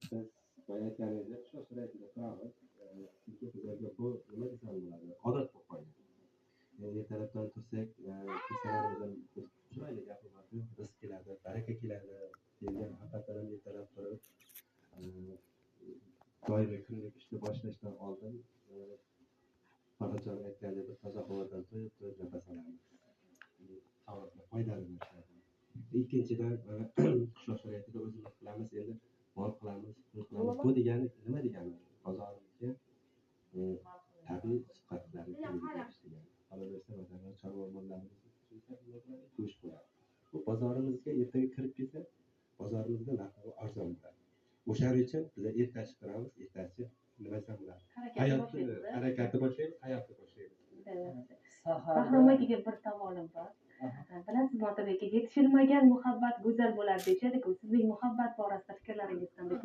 Biz boya aytganimizdek qishloq sharoitida turamiz. Chunki bizlarga bu nima desam bo'ladi, odat bo'lib qolgan. Ertalabdan tursak, kechalarimizdan biz chiroyli gapiramiz, rizq keladi, baraka keladi degan haqiqatdan ham ertalab turib, doimiy kunlik ishni boshlashdan oldin Farhodjon aytgandek bir toza havodan to'yib nafas olamiz. Sog'liqqa foydali narsa. Ikkinchidan, qishloq sharoitida o'zimiz qilamiz, endi mol qilamiz, pul qilamiz. Bu degani nima degani? Bozorimizga tabiiy sifatlarni kelib berish degani. Qolaversa, masalan, chorva mollarimiz go'sht bo'ladi. Bu bozorimizga ertaga kirib kelsa, bozorimizda narxi arzon bo'ladi. O'shaning uchun biz ertachi turamiz, ertachi nima desam bo'ladi? Harakatni boshlaymiz, hayotni boshlaymiz. Bahrom akaga bir savolim bor. Bilasizmi, Otabek aka, yetishilmagan muhabbat go'zal bo'ladi deyishadi-ku. Sizning muhabbat borasida fikrlaringiz qanday?